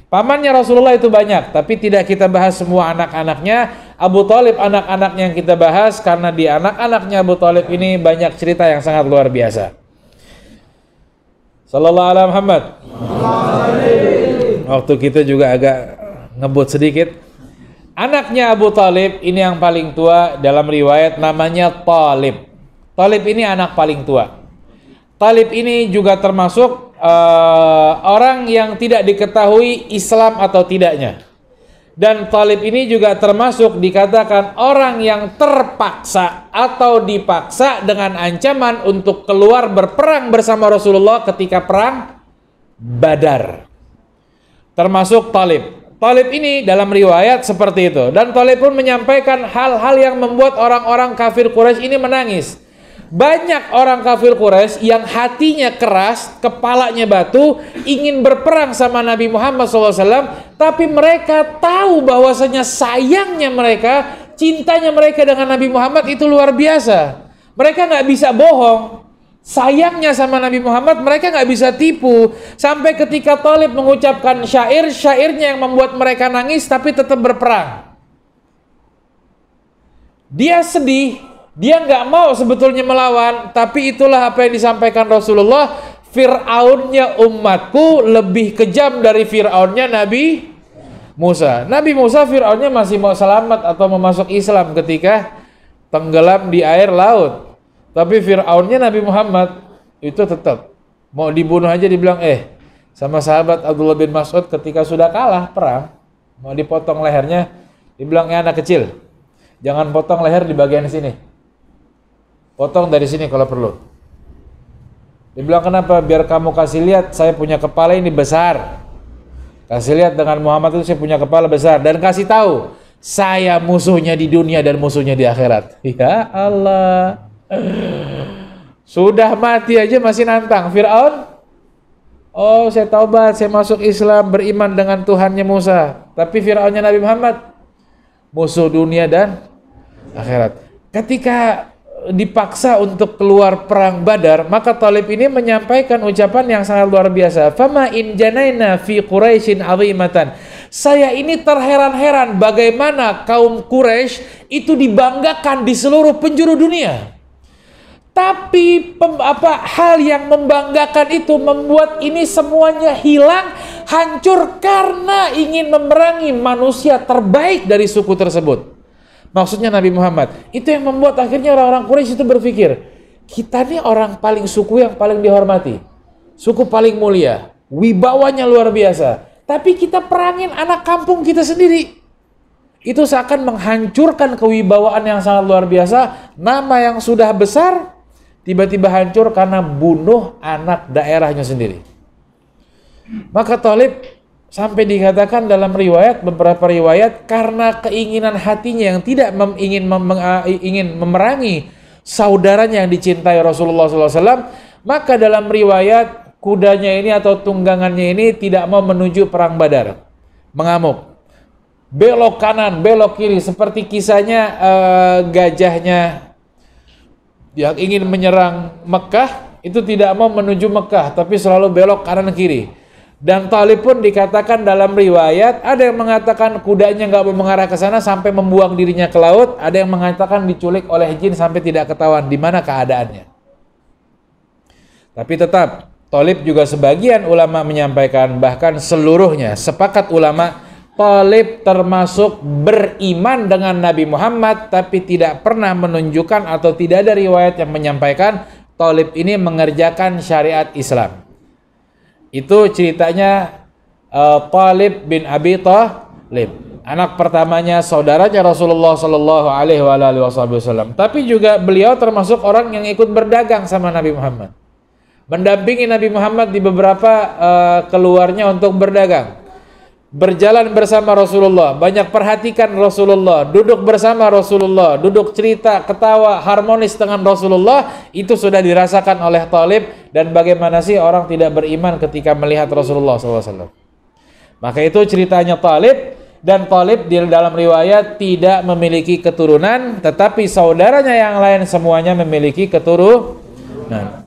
Pamannya Rasulullah itu banyak, tapi tidak kita bahas semua anak-anaknya. Abu Thalib anak-anaknya yang kita bahas, karena di anak-anaknya Abu Thalib ini banyak cerita yang sangat luar biasa. Sallallahu alaihi Muhammad. Waktu kita juga agak ngebut sedikit. Anaknya Abu Thalib ini yang paling tua, dalam riwayat namanya Thalib. Thalib ini anak paling tua. Thalib ini juga termasuk orang yang tidak diketahui Islam atau tidaknya. Dan Thalib ini juga termasuk dikatakan orang yang terpaksa atau dipaksa dengan ancaman untuk keluar berperang bersama Rasulullah ketika perang Badar. Termasuk Thalib. Thalib ini dalam riwayat seperti itu. Dan Thalib pun menyampaikan hal-hal yang membuat orang-orang kafir Quraisy ini menangis. Banyak orang kafir Quraisy yang hatinya keras, kepalanya batu, ingin berperang sama Nabi Muhammad SAW, tapi mereka tahu bahwasanya sayangnya mereka, cintanya mereka dengan Nabi Muhammad itu luar biasa. Mereka nggak bisa bohong. Sayangnya sama Nabi Muhammad mereka nggak bisa tipu. Sampai ketika Thalib mengucapkan syairnya yang membuat mereka nangis, tapi tetap berperang. Dia sedih. Dia nggak mau sebetulnya melawan, tapi itulah apa yang disampaikan Rasulullah. Fir'aunnya umatku lebih kejam dari Fir'aunnya Nabi Musa. Nabi Musa Fir'aunnya masih mau selamat atau mau masuk Islam ketika tenggelam di air laut. Tapi Fir'aunnya Nabi Muhammad itu tetap mau dibunuh aja, dibilang sama sahabat Abdullah bin Mas'ud ketika sudah kalah perang, mau dipotong lehernya, dibilang anak kecil, jangan potong leher di bagian sini. Potong dari sini kalau perlu. Dibilang kenapa? Biar kamu kasih lihat saya punya kepala ini besar. Kasih lihat dengan Muhammad itu saya punya kepala besar. Dan kasih tahu saya musuhnya di dunia dan musuhnya di akhirat. Ya Allah. Sudah mati aja masih nantang Fir'aun. Oh saya taubat, saya masuk Islam, beriman dengan Tuhannya Musa. Tapi Fir'aunnya Nabi Muhammad musuh dunia dan akhirat. Ketika dipaksa untuk keluar perang Badar, maka Thalib ini menyampaikan ucapan yang sangat luar biasa. Fama in janaina fi Quraisyin azimatan. Saya ini terheran-heran bagaimana kaum Quraisy itu dibanggakan di seluruh penjuru dunia. Tapi hal yang membanggakan itu membuat ini semuanya hilang, hancur karena ingin memerangi manusia terbaik dari suku tersebut. Maksudnya Nabi Muhammad. Itu yang membuat akhirnya orang-orang Quraisy itu berpikir, kita nih orang paling suku yang paling dihormati, suku paling mulia, wibawanya luar biasa, tapi kita perangin anak kampung kita sendiri. Itu seakan menghancurkan kewibawaan yang sangat luar biasa. Nama yang sudah besar tiba-tiba hancur karena bunuh anak daerahnya sendiri. Maka Thalib sampai dikatakan dalam beberapa riwayat, karena keinginan hatinya yang tidak ingin memerangi saudaranya yang dicintai Rasulullah SAW, maka dalam riwayat kudanya ini atau tunggangannya ini tidak mau menuju perang Badar, mengamuk, belok kanan, belok kiri, seperti kisahnya gajahnya yang ingin menyerang Mekah, itu tidak mau menuju Mekah, tapi selalu belok kanan kiri. Dan Thalib pun dikatakan dalam riwayat, ada yang mengatakan kudanya nggak mau mengarah ke sana sampai membuang dirinya ke laut, ada yang mengatakan diculik oleh jin sampai tidak ketahuan di mana keadaannya. Tapi tetap Thalib juga sebagian ulama menyampaikan, bahkan seluruhnya sepakat ulama, Thalib termasuk beriman dengan Nabi Muhammad, tapi tidak pernah menunjukkan atau tidak ada riwayat yang menyampaikan Thalib ini mengerjakan syariat Islam. Itu ceritanya Thalib bin Abi Thalib, anak pertamanya saudaranya Rasulullah Shallallahu Alaihi Wasallam. Tapi juga beliau termasuk orang yang ikut berdagang sama Nabi Muhammad, mendampingi Nabi Muhammad di beberapa keluarnya untuk berdagang, berjalan bersama Rasulullah, banyak perhatikan Rasulullah, duduk bersama Rasulullah, duduk cerita, ketawa, harmonis dengan Rasulullah. Itu sudah dirasakan oleh Thalib. Dan bagaimana sih orang tidak beriman ketika melihat Rasulullah SAW. Maka itu ceritanya Thalib. Dan Thalib di dalam riwayat tidak memiliki keturunan, tetapi saudaranya yang lain semuanya memiliki keturunan.